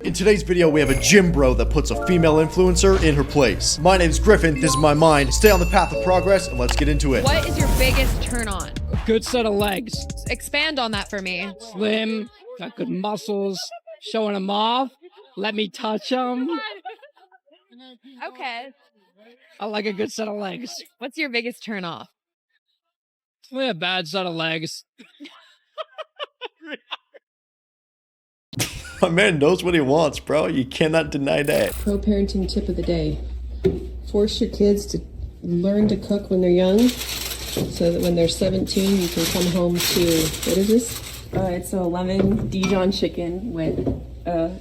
In today's video, we have a gym bro that puts a female influencer in her place. My name's Griffin, this is my mind. Stay on the path of progress, and let's get into it. What is your biggest turn on? A good set of legs. Expand on that for me. Slim, got good muscles, showing them off. Let me touch them. Okay. I like a good set of legs. What's your biggest turn off? Only a bad set of legs. My man knows what he wants, bro. You cannot deny that. Pro-parenting tip of the day. Force your kids to learn to cook when they're young, so that when they're 17, you can come home to, what is this? It's a lemon Dijon chicken with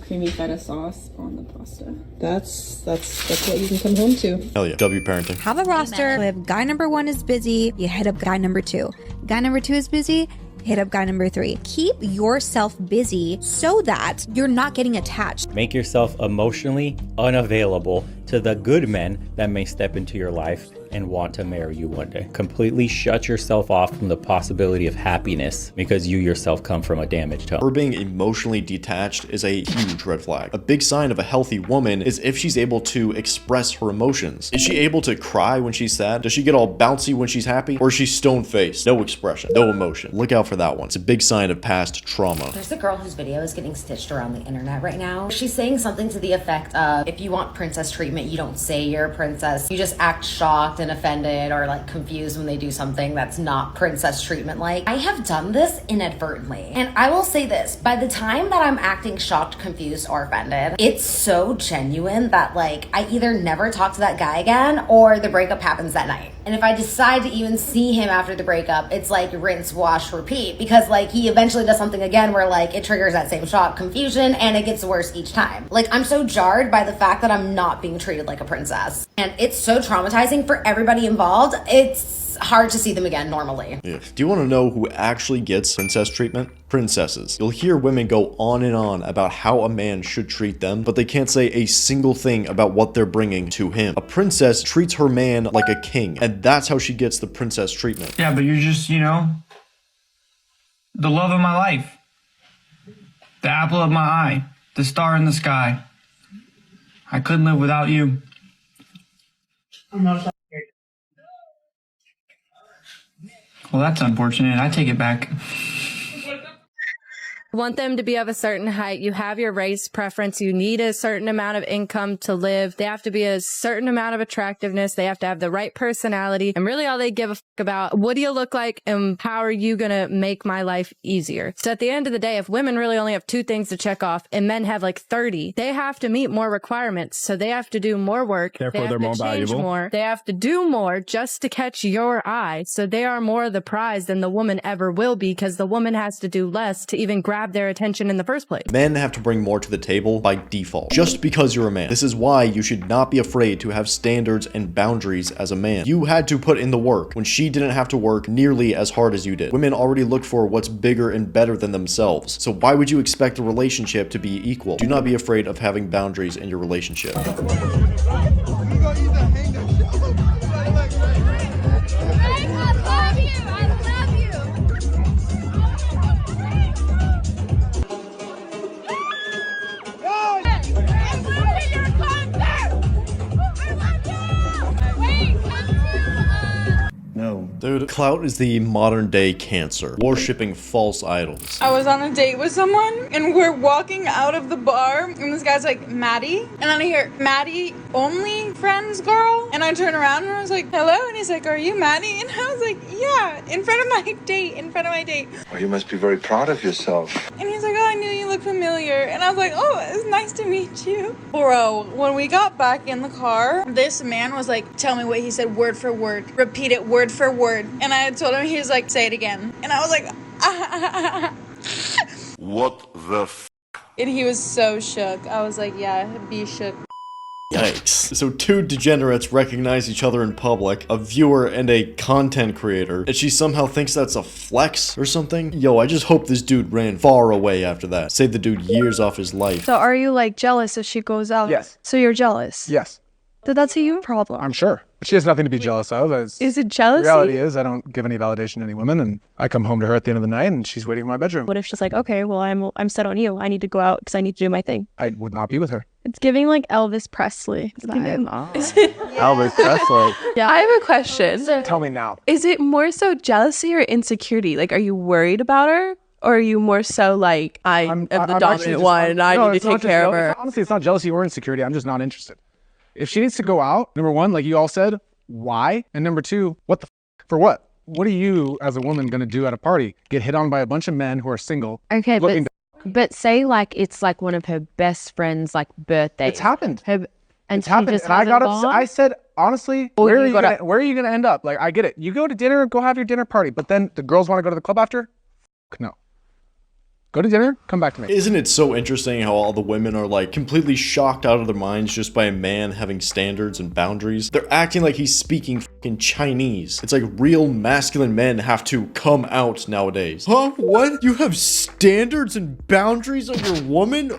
creamy feta sauce on the pasta. That's what you can come home to. Hell yeah. W parenting. Have a roster. If guy number 1 is busy, you hit up guy number 2. Guy number 2 is busy, hit up guy number 3. Keep yourself busy so that you're not getting attached. Make yourself emotionally unavailable to the good men that may step into your life and want to marry you one day. Completely shut yourself off from the possibility of happiness because you yourself come from a damaged home. Her being emotionally detached is a huge red flag. A big sign of a healthy woman is if she's able to express her emotions. Is she able to cry when she's sad? Does she get all bouncy when she's happy? Or is she stone-faced? No expression, no emotion. Look out for that one. It's a big sign of past trauma. There's a girl whose video is getting stitched around the internet right now. She's saying something to the effect of, if you want princess treatment, you don't say you're a princess. You just act shocked and offended or like confused when they do something that's not princess treatment like. I have done this inadvertently. And I will say this, by the time that I'm acting shocked, confused, or offended, it's so genuine that like I either never talk to that guy again or the breakup happens that night. And if I decide to even see him after the breakup, it's like rinse, wash, repeat, because like he eventually does something again where like it triggers that same shock, confusion, and it gets worse each time. Like I'm so jarred by the fact that I'm not being treated like a princess. And it's so traumatizing for everybody involved. It's hard to see them again normally. Yeah. Do you want to know who actually gets princess treatment? Princesses. You'll hear women go on and on about how a man should treat them, but they can't say a single thing about what they're bringing to him. A princess treats her man like a king, and that's how she gets the princess treatment. Yeah, but you're just, you know, the love of my life, the apple of my eye, the star in the sky. I couldn't live without you. Well, that's unfortunate. I take it back. Want them to be of a certain height. You have your race preference. You need a certain amount of income to live. They have to be a certain amount of attractiveness. They have to have the right personality. And really all they give a fuck about, what do you look like and how are you going to make my life easier? So at the end of the day, if women really only have 2 things to check off and men have like 30, they have to meet more requirements. So they have to do more work. Therefore, they're more valuable. More. They have to do more just to catch your eye. So they are more the prize than the woman ever will be, because the woman has to do less to even grab their attention in the first place. Men have to bring more to the table by default, just because you're a man. This is why you should not be afraid to have standards and boundaries as a man. You had to put in the work when she didn't have to work nearly as hard as you did. Women already look for what's bigger and better than themselves. So why would you expect a relationship to be equal? Do not be afraid of having boundaries in your relationship. Dude, clout is the modern day cancer. Worshipping false idols. I was on a date with someone and we're walking out of the bar and this guy's like, Maddie? And then I hear, Maddie only friends girl? And I turn around and I was like, hello? And he's like, are you Maddie? And I was like, yeah, in front of my date. Well, you must be very proud of yourself. And he's like, oh, I knew you looked familiar. And I was like, oh, it's nice to meet you. Bro, when we got back in the car, this man was like, tell me what he said word for word. Repeat it word for word. And I told him, he was like, say it again. And I was like, What the f? And he was so shook. I was like, yeah, be shook. Yikes. So 2 degenerates recognize each other in public, a viewer and a content creator, and she somehow thinks that's a flex or something? Yo, I just hope this dude ran far away after that. Saved the dude years off his life. So are you like jealous if she goes out? Yes. So you're jealous? Yes. That's a you problem. I'm sure. She has nothing to be jealous of. Is it jealousy? Reality is, I don't give any validation to any women, and I come home to her at the end of the night, and she's waiting in my bedroom. What if she's like, okay, well, I'm set on you. I need to go out because I need to do my thing. I would not be with her. It's giving like Elvis Presley. Elvis Presley. Yeah. I have a question. Tell me now. Is it more so jealousy or insecurity? Like, are you worried about her? Or are you more so like, I'm the dominant one and I need to take care of her? Honestly, it's not jealousy or insecurity. I'm just not interested. If she needs to go out, number one, like you all said, why? And number two, what the for what? What are you as a woman going to do at a party? Get hit on by a bunch of men who are single? Okay, but say like it's like one of her best friends' like birthdays. It's happened. And it's she happened. just And I got upset. gone? I said, honestly, where are you gonna end up? Like, I get it. You go to dinner, go have your dinner party, but then the girls want to go to the club after? No. Go to dinner, come back to me. Isn't it so interesting how all the women are like completely shocked out of their minds just by a man having standards and boundaries? They're acting like he's speaking fucking Chinese. It's like real masculine men have to come out nowadays. Huh? What? You have standards and boundaries on your woman?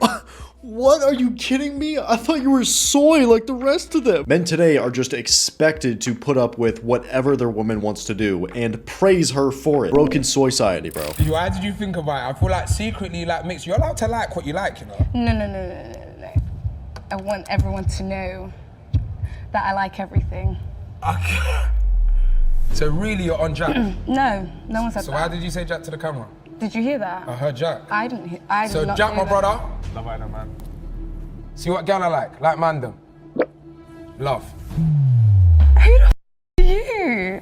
What? Are you kidding me? I thought you were soy like the rest of them. Men today are just expected to put up with whatever their woman wants to do and praise her for it. Broken soy society, bro. Why did you think about it? I feel like secretly like mix. You're allowed to like what you like, you know? No. I want everyone to know that I like everything. Okay. So really you're on Jack? No one said that. So why did you say Jack to the camera? Did you hear that? I heard Jack. I didn't hear. I did So not Jack, hear my that. brother. Love Island, man. See what gal I like man them. Love. Who the f are you?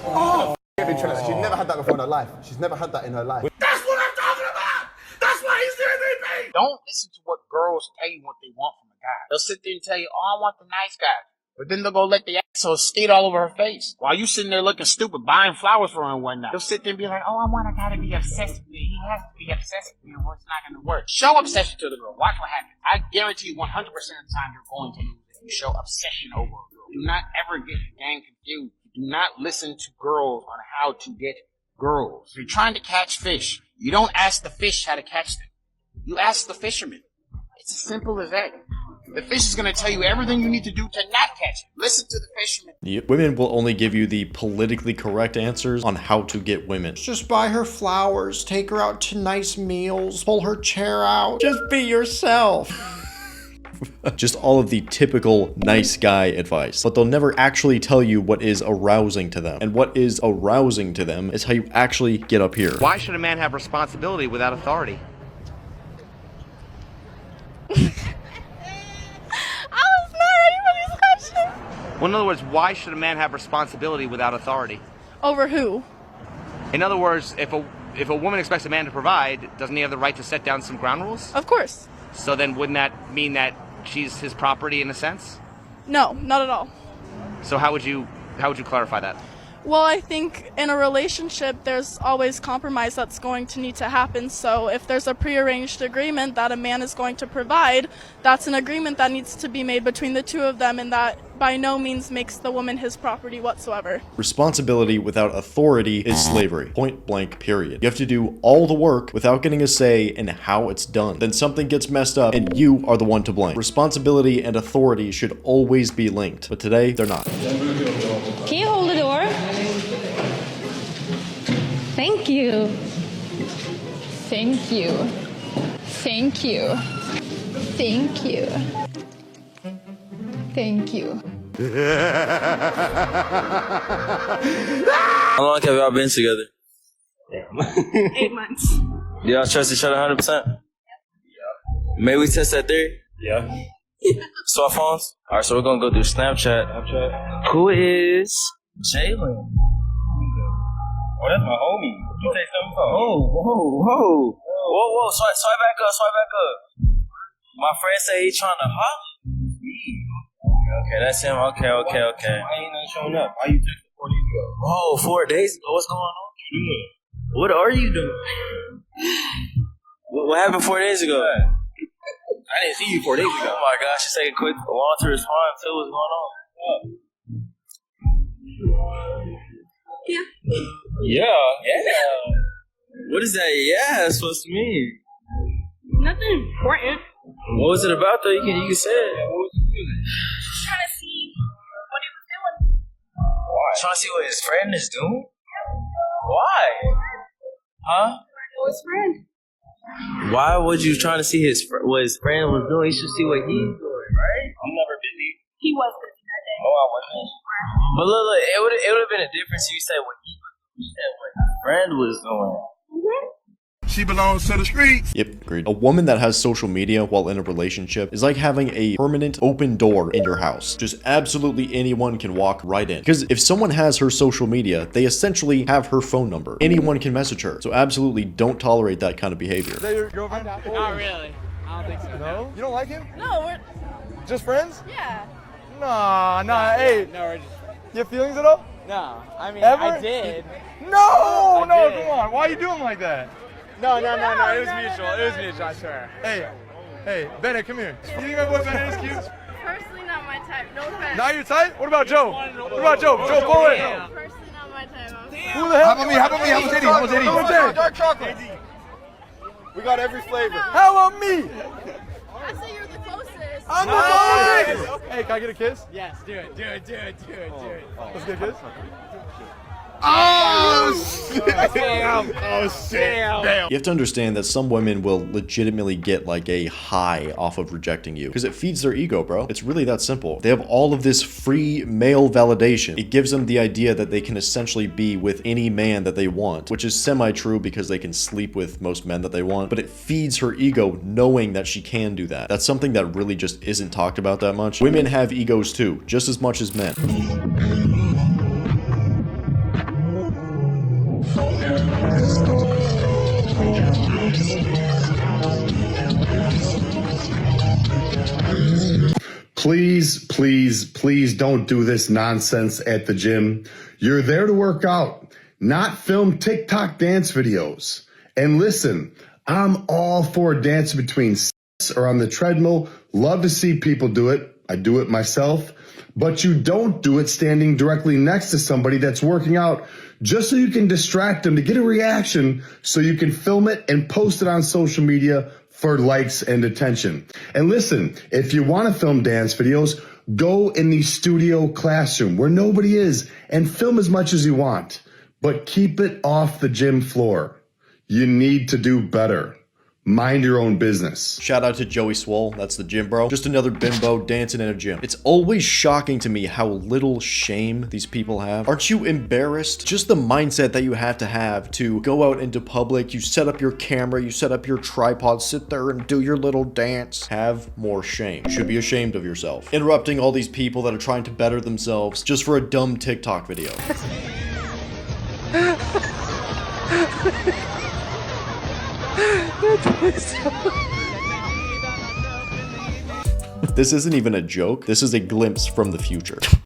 Oh, she's never had that before in her life. She's never had that in her life. That's what I'm talking about! That's why he's the MVP! Don't listen to what girls tell you what they want from a guy. They'll sit there and tell you, oh, I want the nice guy. But then they'll go let the asshole skate all over her face. While you sitting there looking stupid, buying flowers for her and whatnot. They'll sit there and be like, oh, I want a guy to be obsessed with me. He has to be obsessed with me or it's not going to work. Show obsession to the girl. Watch what happens. I guarantee you 100% of the time you're going to lose if you show obsession over a girl. Do not ever get the gang confused. Do not listen to girls on how to get girls. If you're trying to catch fish, you don't ask the fish how to catch them. You ask the fisherman. It's as simple as that. The fish is going to tell you everything you need to do to not catch it. Listen to the fisherman. Yep. Women will only give you the politically correct answers on how to get women. Just buy her flowers, take her out to nice meals, pull her chair out. Just be yourself. Just all of the typical nice guy advice. But they'll never actually tell you what is arousing to them. And what is arousing to them is how you actually get up here. Why should a man have responsibility without authority? Well, in other words, why should a man have responsibility without authority? Over who? In other words, if a woman expects a man to provide, doesn't he have the right to set down some ground rules? Of course. So then wouldn't that mean that she's his property in a sense? No, not at all. So how would you clarify that? Well, I think in a relationship, there's always compromise that's going to need to happen. So if there's a prearranged agreement that a man is going to provide, that's an agreement that needs to be made between the two of them, and that by no means makes the woman his property whatsoever. Responsibility without authority is slavery. Point blank, period. You have to do all the work without getting a say in how it's done. Then something gets messed up and you are the one to blame. Responsibility and authority should always be linked, but today they're not. Can you hold the door? Thank you. Thank you. Thank you. Thank you. Thank you. How long have y'all been together? 8 months. Do y'all trust each other 100%? Yeah. May we test that theory? Yeah. Swap phones? Alright, so we're gonna go through Snapchat. Who is Jalen? Oh, that's my homie. You say something for? Whoa. Swipe back up. My friend say he's trying to holler. Okay, that's him. Okay. Why ain't nothing showing up? Why you texting 4 days ago? Oh, 4 days ago? What's going on? What are you doing? What happened 4 days ago? I didn't see you 4 days ago. Oh my gosh, it's taking quick long to respond to what's going on. Yeah. What is that yeah supposed to mean? Nothing important. What was it about though? You can say it. Just trying to see what he was Trying to see what his friend is doing? Why? Huh? His friend. Why would you trying to see what his friend was doing? You should see what he's doing, right? I'm never busy. He was busy that day. Oh, I wasn't. But look, it would have been a difference if you said what he was doing. You said what his friend was doing. She belongs to the streets. Yep, agreed. A woman that has social media while in a relationship is like having a permanent open door in your house. Just absolutely anyone can walk right in. Because if someone has her social media, they essentially have her phone number. Anyone can message her. So absolutely don't tolerate that kind of behavior. Is that your girlfriend? Not really. I don't think so. No? You don't like him? No, we're Just friends? yeah. Nah, hey. No, we're just. You have feelings at all? No, I mean, Ever? I did. No, I no, did. come on. Why are you doing like that? No, it was mutual. It was mutual, I swear. Hey, Bennett, come here. You think my boy Bennett is cute? Personally, not my type. No offense. Not your type? What about Joe? What about Joe? Joe, pull in. Personally, not my type. Who the hell? How about me? How about JD? Dark chocolate. We got every flavor. How about me? I say you're the closest. I'm the closest. Hey, can I get a kiss? Yes, do it. Let's get a kiss. Oh, shit. Damn. Oh, shit. Damn. You have to understand that some women will legitimately get like a high off of rejecting you because it feeds their ego, bro. It's really that simple. They have all of this free male validation. It gives them the idea that they can essentially be with any man that they want, which is semi-true because they can sleep with most men that they want, but it feeds her ego knowing that she can do that. That's something that really just isn't talked about that much. Women have egos too, just as much as men. Please don't do this nonsense at the gym. You're there to work out, not film TikTok dance videos. And listen, I'm all for dancing between sets or on the treadmill. Love to see people do it. I do it myself. But you don't do it standing directly next to somebody that's working out just so you can distract them to get a reaction so you can film it and post it on social media for likes and attention. And listen, if you want to film dance videos, go in the studio classroom where nobody is and film as much as you want, but keep it off the gym floor. You need to do better. Mind your own business. Shout out to Joey Swole, that's the gym bro. Just another bimbo dancing in a gym. It's always shocking to me how little shame these people have. Aren't you embarrassed? Just the mindset that you have to go out into public, you set up your camera, you set up your tripod, sit there and do your little dance. Have more shame. You should be ashamed of yourself. Interrupting all these people that are trying to better themselves just for a dumb TikTok video. This isn't even a joke. This is a glimpse from the future.